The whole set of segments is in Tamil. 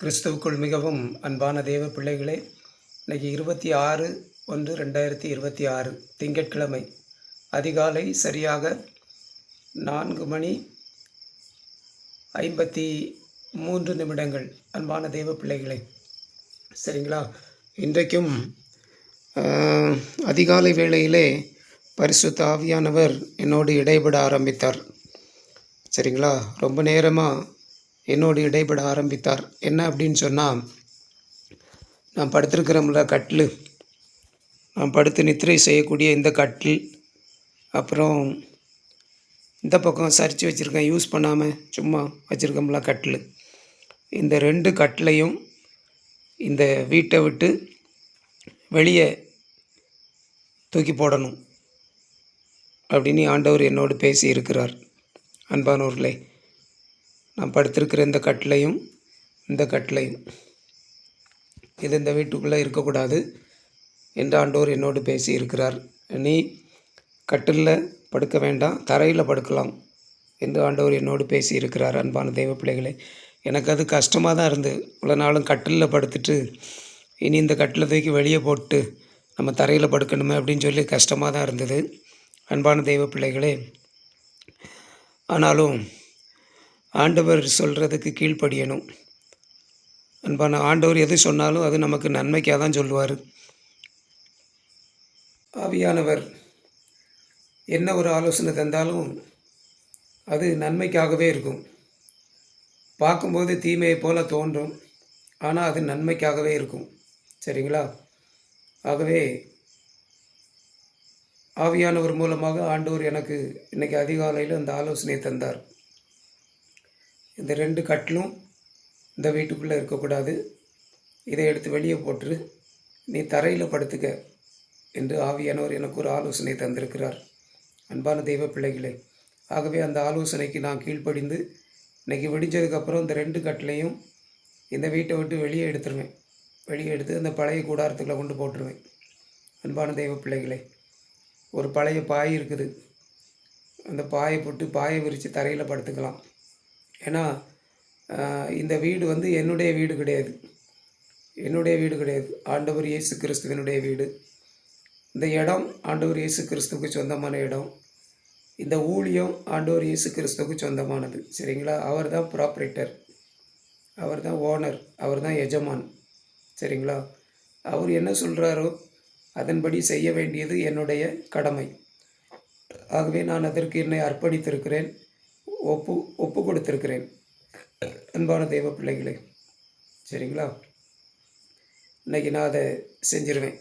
கிறிஸ்துவுக்குள் மிகவும் அன்பான தேவ பிள்ளைகளே, இன்றைக்கி 26/1/2026 திங்கட்கிழமை அதிகாலை சரியாக 4:53 அன்பான தேவ பிள்ளைகளே, சரிங்களா? இன்றைக்கும் அதிகாலை வேளையிலே பரிசுத்த ஆவியானவர் என்னோடு இடைபட ஆரம்பித்தார். சரிங்களா? ரொம்ப நேரமாக என்னோடு இடைபட ஆரம்பித்தார். என்ன அப்படின்னு சொன்னால், நான் படுத்திருக்கிறோம்ல கட்டில், நான் படுத்து நித்திரை செய்யக்கூடிய இந்த கட்டில், அப்புறம் இந்த பக்கம் சரித்து வச்சுருக்கேன், யூஸ் பண்ணாமல் சும்மா வச்சுருக்கோம்ல கட்டில், இந்த 2 கட்டிலையும் இந்த வீட்டை விட்டு வெளியே தூக்கி போடணும் அப்படின்னு ஆண்டவர் என்னோடு பேசி இருக்கிறார். அன்பானவர்களே, நான் படுத்திருக்கிற இந்த கட்டிலையும் இந்த கட்டிலையும் இது இந்த வீட்டுக்குள்ளே இருக்கக்கூடாது என்று ஆண்டவர் என்னோடு பேசி இருக்கிறார். நீ கட்டிலில் படுக்க வேண்டாம், தரையில் படுக்கலாம் என்று ஆண்டவர் என்னோடு பேசி இருக்கிறார். அன்பான தெய்வ பிள்ளைகளே, எனக்கு அது கஷ்டமாக தான் இருந்து, இவ்வளோ நாளும் கட்டிலில் படுத்துட்டு இனி இந்த கட்டிலை தூக்கி வெளியே போட்டு நம்ம தரையில் படுக்கணுமே அப்படின்னு சொல்லி கஷ்டமாக தான் இருந்தது. அன்பான தெய்வ பிள்ளைகளே, ஆனாலும் ஆண்டவர் சொல்கிறதுக்கு கீழ்ப்படியணும். அன்பான ஆண்டவர் எது சொன்னாலும் அது நமக்கு நன்மைக்காக தான் சொல்லுவார். ஆவியானவர் என்ன ஒரு ஆலோசனை தந்தாலும் அது நன்மைக்காகவே இருக்கும். பார்க்கும்போது தீமையை போல தோன்றும், ஆனால் அது நன்மைக்காகவே இருக்கும். சரிங்களா? ஆகவே ஆவியானவர் மூலமாக ஆண்டவர் எனக்கு இன்றைக்கி அதிகாலையில் அந்த ஆலோசனை தந்தார். இந்த 2 கட்டிலும் இந்த வீட்டுக்குள்ளே இருக்கக்கூடாது, இதை எடுத்து வெளியே போட்டு நீ தரையில் படுத்துக்க என்று ஆவியானவர் எனக்கு ஒரு ஆலோசனை தந்திருக்கிறார். அன்பான தெய்வ பிள்ளைகளே, ஆகவே அந்த ஆலோசனைக்கு நான் கீழ்ப்படிந்து இன்றைக்கி விடிஞ்சதுக்கப்புறம் இந்த 2 கட்டிலையும் இந்த வீட்டை விட்டு வெளியே எடுத்துருவேன். வெளியே எடுத்து அந்த பழைய கூடாரத்துக்குள்ளே கொண்டு போட்டுருவேன். அன்பான தெய்வ பிள்ளைகளே, ஒரு பழைய பாய் இருக்குது, அந்த பாயை போட்டு பாயை விரித்து தரையில் படுத்துக்கலாம். ஏன்னா இந்த வீடு வந்து என்னுடைய வீடு கிடையாது, ஆண்டவர் இயேசு கிறிஸ்துவனுடைய வீடு. இந்த இடம் ஆண்டவர் இயேசு கிறிஸ்துவுக்கு சொந்தமான இடம். இந்த ஊழியம் ஆண்டவர் இயேசு கிறிஸ்துவுக்கு சொந்தமானது. சரிங்களா? அவர் தான் ப்ராப்பரேட்டர், அவர் தான் ஓனர், அவர் தான் எஜமான். சரிங்களா? அவர் என்ன சொல்கிறாரோ அதன்படி செய்ய வேண்டியது என்னுடைய கடமை. ஆகவே நான் அதற்கு என்னை அர்ப்பணித்திருக்கிறேன், ஒப்பு கொடுத்திருக்கிறேன். அன்பான தெய்வ பிள்ளைகளே, சரிங்களா? இன்றைக்கி நான் அதை செஞ்சிருவேன்.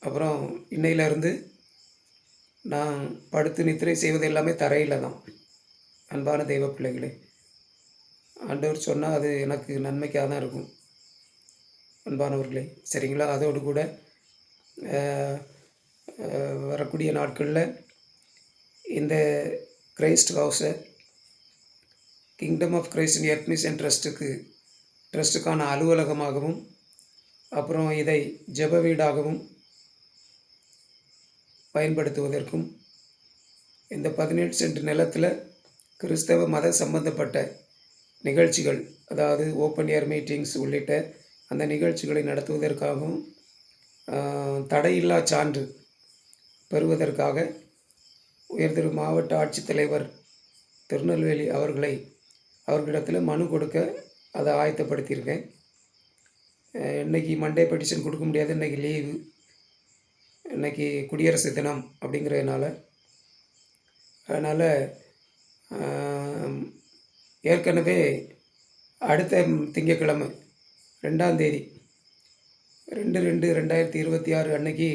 அப்புறம் இன்னையிலேருந்து நான் படுத்து நித்திரை செய்வது எல்லாமே தரையில் தான். அன்பான தெய்வ பிள்ளைகளே, ஆண்டவர் சொன்னால் அது எனக்கு நன்மைக்காக தான் இருக்கும். அன்பானவர்களே, சரிங்களா? அதோடு கூட வரக்கூடிய நாட்களில் இந்த கிரைஸ்ட் ஹவுஸை kingdom of Christ in earth mission ட்ரஸ்ட்டுக்கான அலுவலகமாகவும், அப்புறம் இதை ஜெப வீடாகவும் பயன்படுத்துவதற்கும், இந்த 17 சென்ட் நிலத்தில் கிறிஸ்தவ மத சம்பந்தப்பட்ட நிகழ்ச்சிகள், அதாவது ஓப்பன் ஏர் மீட்டிங்ஸ் உள்ளிட்ட அந்த நிகழ்ச்சிகளை நடத்துவதற்காகவும், தடையில்லா சான்று பெறுவதற்காக உயர்திரு மாவட்ட ஆட்சித்தலைவர் திருநெல்வேலி அவர்களிடத்தில் மனு கொடுக்க அதை ஆயத்தப்படுத்தியிருக்கேன். இன்றைக்கி மண்டே பெட்டிஷன் கொடுக்க முடியாது, இன்றைக்கி லீவு, இன்றைக்கி குடியரசு தினம் அப்படிங்கிறதுனால. அதனால் ஏற்கனவே அடுத்த திங்கட்கிழமை 2ஆம் தேதி 2/2/2026 அன்னைக்கு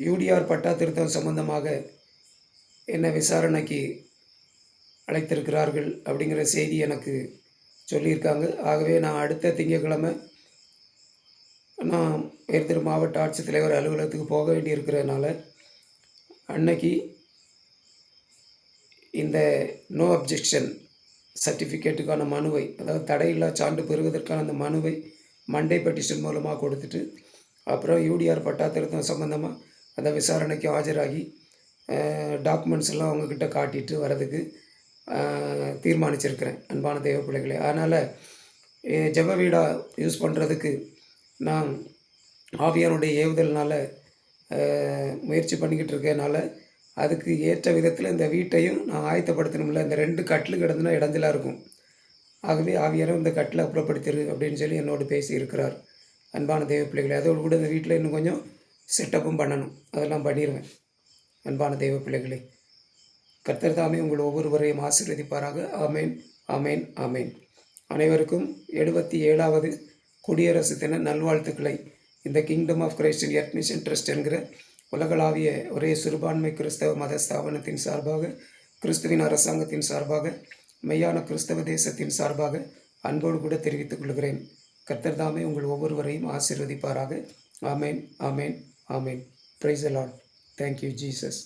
யூடிஆர் பட்டா திருத்தம் சம்பந்தமாக என்ன விசாரணைக்கு அழைத்திருக்கிறார்கள் அப்படிங்கிற செய்தி எனக்கு சொல்லியிருக்காங்க. ஆகவே நான் அடுத்த திங்கட்கிழமை நான் உயர்திரு மாவட்ட ஆட்சித்தலைவர் அலுவலகத்துக்கு போக வேண்டியிருக்கிறதுனால அன்னைக்கு இந்த நோ அப்ஜெக்ஷன் சர்டிஃபிகேட்டுக்கான மனுவை, அதாவது தடையில்லா சான்று பெறுவதற்கான அந்த மனுவை மண்டே பெட்டிஷன் மூலமாக கொடுத்துட்டு, அப்புறம் யூடிஆர் பட்டா திருத்தம் சம்மந்தமாக அந்த விசாரணைக்கு ஆஜராகி டாக்குமெண்ட்ஸ் எல்லாம் அவங்கக்கிட்ட காட்டிட்டு வரதுக்கு தீர்மானிச்சிருக்கிறேன். அன்பான தெய்வ பிள்ளைகளே, அதனால் ஜெப வீடாக யூஸ் பண்ணுறதுக்கு நான் ஆவியானுடைய ஏவுதல்னால் முயற்சி பண்ணிக்கிட்டு இருக்கனால அதுக்கு ஏற்ற விதத்தில் இந்த வீட்டையும் நான் ஆயத்தப்படுத்தணும்ல. இந்த 2 கட்டில் கிடந்துனா இடைஞ்சலாக இருக்கும். ஆகவே ஆவியானவர் இந்த கட்டிலை அப்புறப்படுத்திரு அப்படின்னு சொல்லி என்னோடு பேசியிருக்கிறார். அன்பான தேவ பிள்ளைகளே, அதோடு கூட இந்த வீட்டில் இன்னும் கொஞ்சம் செட்டப்பும் பண்ணணும். அதெல்லாம் பண்ணிடுவேன். அன்பான தேவ பிள்ளைகளே, கர்த்தர் தாமே உங்கள் ஒவ்வொருவரையும் ஆசீர்வதிப்பாராக. ஆமேன், ஆமேன், ஆமேன். அனைவருக்கும் 77வது குடியரசு தின நல்வாழ்த்துக்களை இந்த kingdom of Christ in earth mission trust என்கிற உலகளாவிய ஒரே சிறுபான்மை கிறிஸ்தவ மத ஸ்தாபனத்தின் சார்பாக, கிறிஸ்துவின் அரசாங்கத்தின் சார்பாக, மெய்யான கிறிஸ்தவ தேசத்தின் சார்பாக அன்போடு கூட தெரிவித்துக் கொள்கிறேன். கர்த்தர் தாமே உங்கள் ஒவ்வொருவரையும் ஆசீர்வதிப்பாராக. ஆமேன், ஆமேன், ஆமேன். Praise the lord. Thank you Jesus.